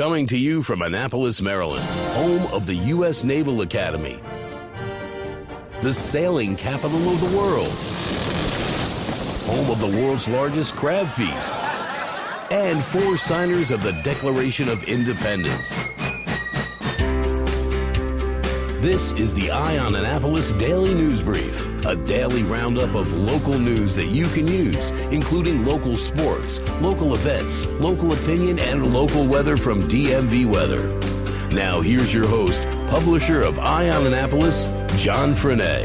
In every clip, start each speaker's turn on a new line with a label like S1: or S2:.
S1: Coming to you from Annapolis, Maryland, home of the U.S. Naval Academy, the sailing capital of the world, home of the world's largest crab feast, and 4 signers of the Declaration of Independence. This is the Eye on Annapolis Daily News Brief, a daily roundup of local news that you can use, including local sports, local events, local opinion, and local weather from DMV Weather. Now here's your host, publisher of Eye on Annapolis, John Frenaye.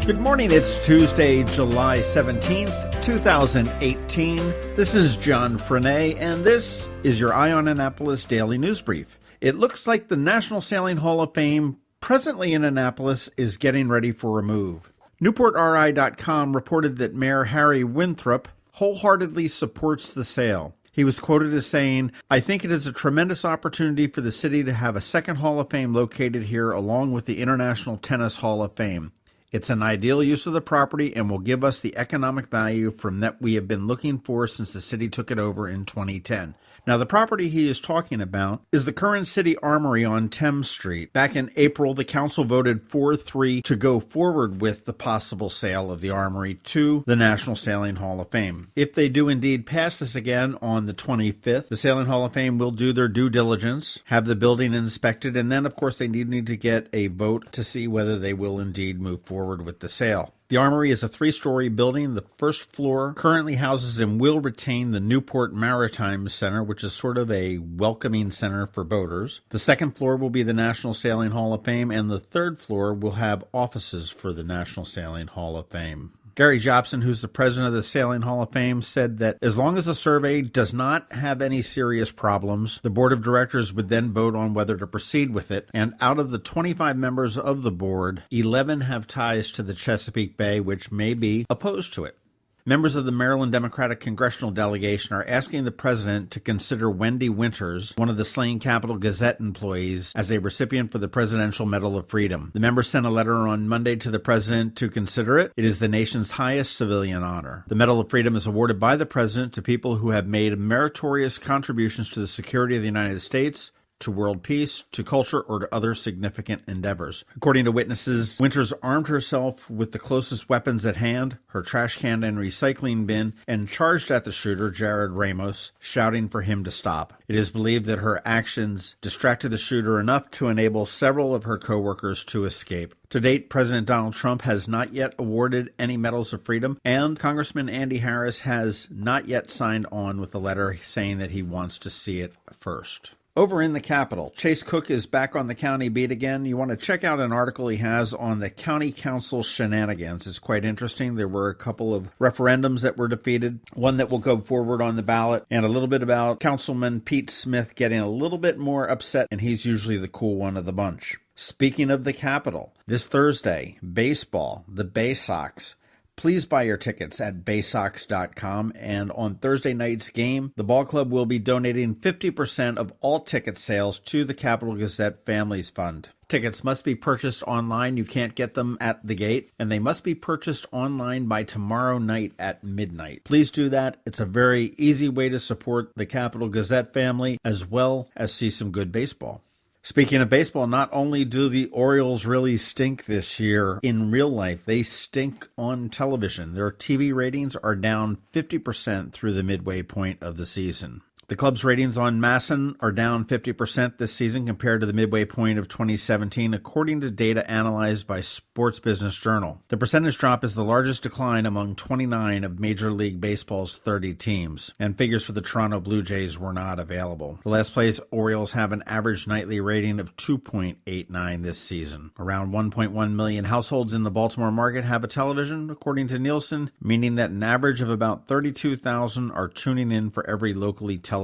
S2: Good morning. It's Tuesday, July 17th, 2018. This is John Frenaye, and this is your Eye on Annapolis Daily News Brief. It looks like the National Sailing Hall of Fame, presently in Annapolis, is getting ready for a move. NewportRI.com reported that Mayor Harry Winthrop wholeheartedly supports the sale. He was quoted as saying, "I think it is a tremendous opportunity for the city to have a second Hall of Fame located here along with the International Tennis Hall of Fame. It's an ideal use of the property and will give us the economic value from that we have been looking for since the city took it over in 2010. Now, the property he is talking about is the current city armory on Thames Street. Back in April, the council voted 4-3 to go forward with the possible sale of the armory to the National Sailing Hall of Fame. If they do indeed pass this again on the 25th, the Sailing Hall of Fame will do their due diligence, have the building inspected, and then, of course, they need to get a vote to see whether they will indeed move forward with the sale. The Armory is a 3-story building. The first floor currently houses and will retain the Newport Maritime Center, which is sort of a welcoming center for boaters. The second floor will be the National Sailing Hall of Fame, and the third floor will have offices for the National Sailing Hall of Fame. Gary Jobson, who's the president of the Sailing Hall of Fame, said that as long as the survey does not have any serious problems, the board of directors would then vote on whether to proceed with it. And out of the 25 members of the board, 11 have ties to the Chesapeake Bay, which may be opposed to it. Members of the Maryland Democratic Congressional Delegation are asking the president to consider Wendy Winters, one of the slain Capitol Gazette employees, as a recipient for the Presidential Medal of Freedom. The members sent a letter on Monday to the president to consider it. It is the nation's highest civilian honor. The Medal of Freedom is awarded by the president to people who have made meritorious contributions to the security of the United States, to world peace, to culture, or to other significant endeavors. According to witnesses, Winters armed herself with the closest weapons at hand, her trash can and recycling bin, and charged at the shooter, Jared Ramos, shouting for him to stop. It is believed that her actions distracted the shooter enough to enable several of her co-workers to escape. To date, President Donald Trump has not yet awarded any medals of freedom, and Congressman Andy Harris has not yet signed on with the letter saying that he wants to see it first. Over in the Capitol, Chase Cook is back on the county beat again. You want to check out an article he has on the county council shenanigans. It's quite interesting. There were a couple of referendums that were defeated, one that will go forward on the ballot, and a little bit about Councilman Pete Smith getting a little bit more upset, and he's usually the cool one of the bunch. Speaking of the Capitol, this Thursday, baseball, the Bay Sox. Please buy your tickets at baysox.com, and on Thursday night's game, the ball club will be donating 50% of all ticket sales to the Capitol Gazette Families Fund. Tickets must be purchased online. You can't get them at the gate, and they must be purchased online by tomorrow night at midnight. Please do that. It's a very easy way to support the Capitol Gazette family as well as see some good baseball. Speaking of baseball, not only do the Orioles really stink this year in real life, they stink on television. Their TV ratings are down 50% through the midway point of the season. The club's ratings on MASN are down 50% this season compared to the midway point of 2017, according to data analyzed by Sports Business Journal. The percentage drop is the largest decline among 29 of Major League Baseball's 30 teams, and figures for the Toronto Blue Jays were not available. The last place Orioles have an average nightly rating of 2.89 this season. Around 1.1 million households in the Baltimore market have a television, according to Nielsen, meaning that an average of about 32,000 are tuning in for every locally televised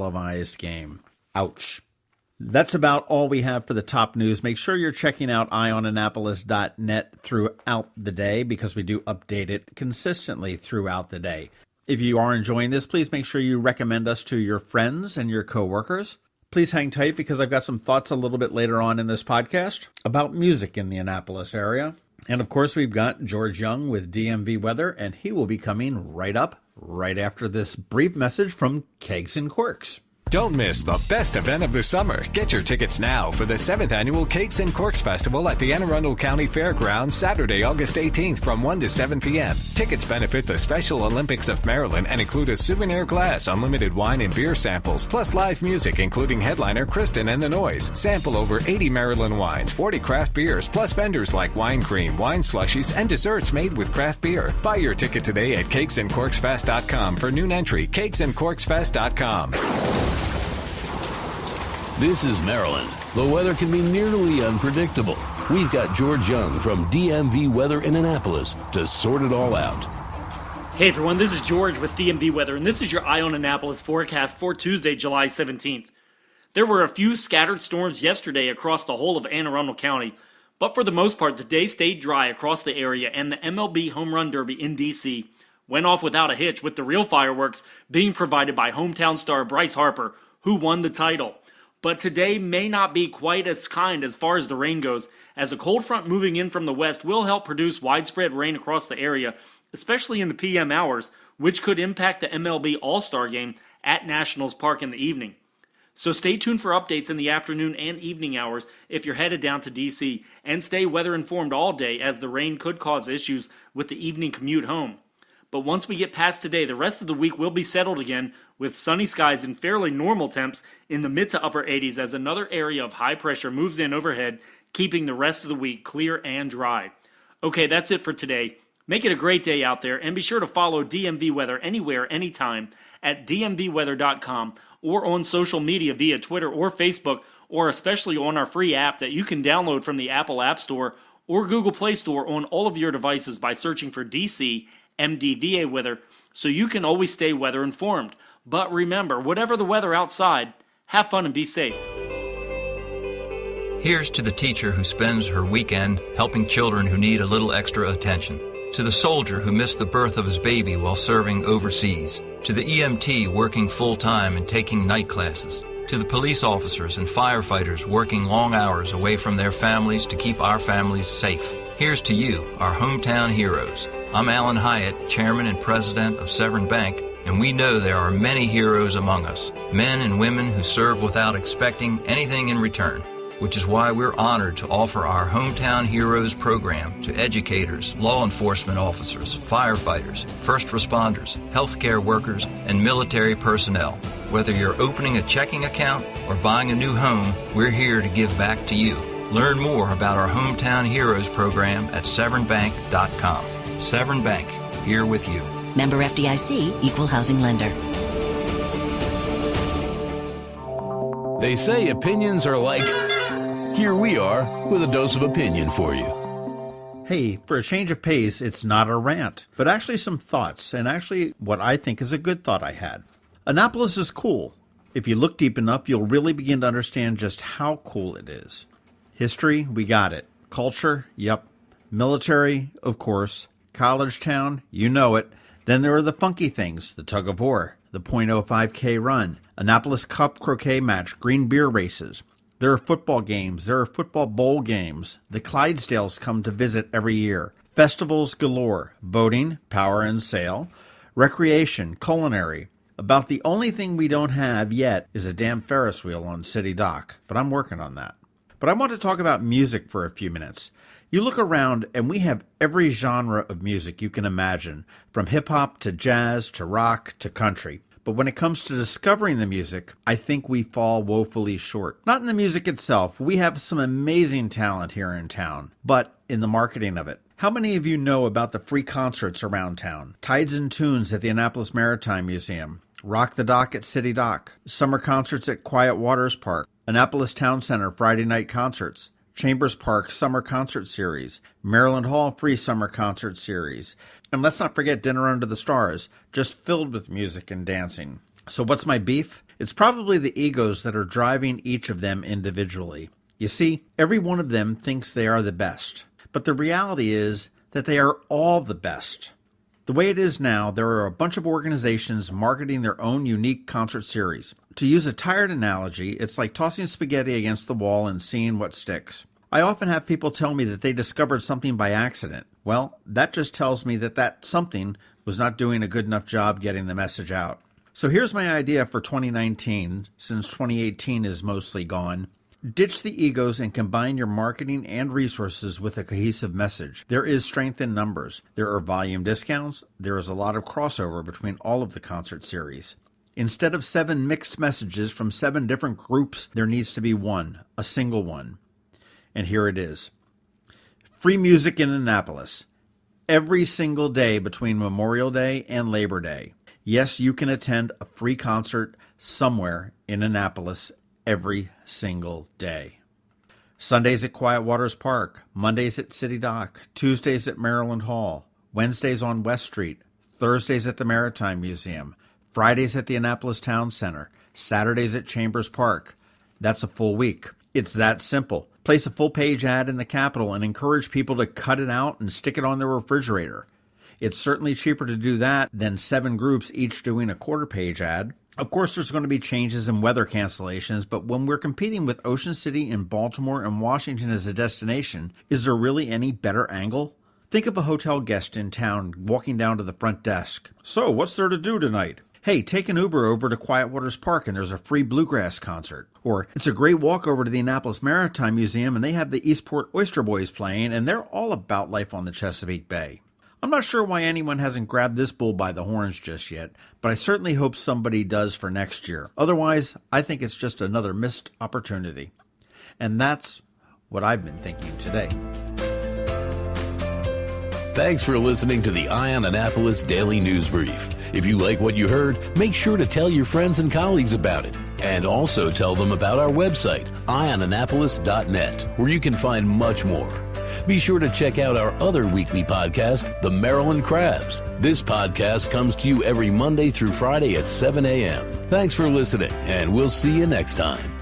S2: game. Ouch. That's about all we have for the top news. Make sure you're checking out eyeonannapolis.net throughout the day because we do update it consistently throughout the day. If you are enjoying this, please make sure you recommend us to your friends and your coworkers. Please hang tight because I've got some thoughts a little bit later on in this podcast about music in the Annapolis area. And of course, we've got George Young with DMV Weather, and he will be coming right up right after this brief message from Kegs and Quirks.
S3: Don't miss the best event of the summer. Get your tickets now for the 7th Annual Cakes and Corks Festival at the Anne Arundel County Fairgrounds, Saturday, August 18th from 1 to 7 p.m. Tickets benefit the Special Olympics of Maryland and include a souvenir glass, unlimited wine and beer samples, plus live music including headliner Kristen and the Noise. Sample over 80 Maryland wines, 40 craft beers, plus vendors like wine cream, wine slushies, and desserts made with craft beer. Buy your ticket today at cakesandcorksfest.com for noon entry, cakesandcorksfest.com.
S1: This is Maryland. The weather can be nearly unpredictable. We've got George Young from DMV Weather in Annapolis to sort it all out.
S4: Hey everyone, this is George with DMV Weather, and this is your Eye on Annapolis forecast for Tuesday, July 17th. There were a few scattered storms yesterday across the whole of Anne Arundel County, but for the most part, the day stayed dry across the area, and the MLB Home Run Derby in D.C. went off without a hitch, with the real fireworks being provided by hometown star Bryce Harper, who won the title. But today may not be quite as kind as far as the rain goes, as a cold front moving in from the west will help produce widespread rain across the area, especially in the PM hours, which could impact the MLB All-Star Game at Nationals Park in the evening. So stay tuned for updates in the afternoon and evening hours if you're headed down to DC, and stay weather informed all day, as the rain could cause issues with the evening commute home. But once we get past today, the rest of the week will be settled again with sunny skies and fairly normal temps in the mid to upper 80s as another area of high pressure moves in overhead, keeping the rest of the week clear and dry. Okay, that's it for today. Make it a great day out there, and be sure to follow DMV Weather anywhere, anytime at dmvweather.com or on social media via Twitter or Facebook, or especially on our free app that you can download from the Apple App Store or Google Play Store on all of your devices by searching for DC MDVA Weather, so you can always stay weather informed. But remember, whatever the weather outside, have fun and be safe.
S5: Here's to the teacher who spends her weekend helping children who need a little extra attention. To the soldier who missed the birth of his baby while serving overseas. To the EMT working full-time and taking night classes. To the police officers and firefighters working long hours away from their families to keep our families safe. Here's to you, our hometown heroes. I'm Alan Hyatt, Chairman and President of Severn Bank, and we know there are many heroes among us, men and women who serve without expecting anything in return, which is why we're honored to offer our Hometown Heroes program to educators, law enforcement officers, firefighters, first responders, healthcare workers, and military personnel. Whether you're opening a checking account or buying a new home, we're here to give back to you. Learn more about our Hometown Heroes program at severnbank.com. Severn Bank, here with you.
S6: Member FDIC, Equal Housing Lender.
S1: They say opinions are like... Here we are with a dose of opinion for you.
S2: Hey, for a change of pace, it's not a rant, but actually some thoughts, and actually what I think is a good thought I had. Annapolis is cool. If you look deep enough, you'll really begin to understand just how cool it is. History, we got it. Culture, yep. Military, of course. College town, you know it. Then there are the funky things, the tug of war, the .05K run, Annapolis Cup croquet match, green beer races. There are football games, there are football bowl games. The Clydesdales come to visit every year. Festivals galore, boating, power and sail, recreation, culinary. About the only thing we don't have yet is a damn Ferris wheel on City Dock, but I'm working on that. But I want to talk about music for a few minutes. You look around and we have every genre of music you can imagine, from hip-hop to jazz to rock to country. But when it comes to discovering the music, I think we fall woefully short. Not in the music itself. We have some amazing talent here in town, but in the marketing of it. How many of you know about the free concerts around town? Tides and Tunes at the Annapolis Maritime Museum, Rock the Dock at City Dock, summer concerts at Quiet Waters Park, Annapolis Town Center Friday night concerts, Chambers Park Summer Concert Series, Maryland Hall Free Summer Concert Series, and let's not forget Dinner Under the Stars, just filled with music and dancing. So what's my beef? It's probably the egos that are driving each of them individually. You see, every one of them thinks they are the best, but the reality is that they are all the best. The way it is now, there are a bunch of organizations marketing their own unique concert series. To use a tired analogy, it's like tossing spaghetti against the wall and seeing what sticks. I often have people tell me that they discovered something by accident. Well, that just tells me that something was not doing a good enough job getting the message out. So here's my idea for 2019, since 2018 is mostly gone. Ditch the egos and combine your marketing and resources with a cohesive message. There is strength in numbers. There are volume discounts. There is a lot of crossover between all of the concert series. Instead of 7 mixed messages from 7 different groups, there needs to be one, a single one. And here it is. Free music in Annapolis. Every single day between Memorial Day and Labor Day. Yes, you can attend a free concert somewhere in Annapolis every single day. Sundays at Quiet Waters Park, Mondays at City Dock, Tuesdays at Maryland Hall, Wednesdays on West Street, Thursdays at the Maritime Museum, Fridays at the Annapolis Town Center, Saturdays at Chambers Park. That's a full week. It's that simple. Place a full-page ad in the Capitol and encourage people to cut it out and stick it on their refrigerator. It's certainly cheaper to do that than 7 groups each doing a quarter-page ad. Of course, there's going to be changes in weather cancellations, but when we're competing with Ocean City and Baltimore and Washington as a destination, is there really any better angle? Think of a hotel guest in town walking down to the front desk. So, what's there to do tonight? Hey, take an Uber over to Quiet Waters Park and there's a free bluegrass concert. Or, it's a great walk over to the Annapolis Maritime Museum and they have the Eastport Oyster Boys playing and they're all about life on the Chesapeake Bay. I'm not sure why anyone hasn't grabbed this bull by the horns just yet, but I certainly hope somebody does for next year. Otherwise, I think it's just another missed opportunity. And that's what I've been thinking today.
S1: Thanks for listening to the Eye on Annapolis Daily News Brief. If you like what you heard, make sure to tell your friends and colleagues about it. And also tell them about our website, eyeonannapolis.net, where you can find much more. Be sure to check out our other weekly podcast, The Maryland Crabs. This podcast comes to you every Monday through Friday at 7 a.m. Thanks for listening, and we'll see you next time.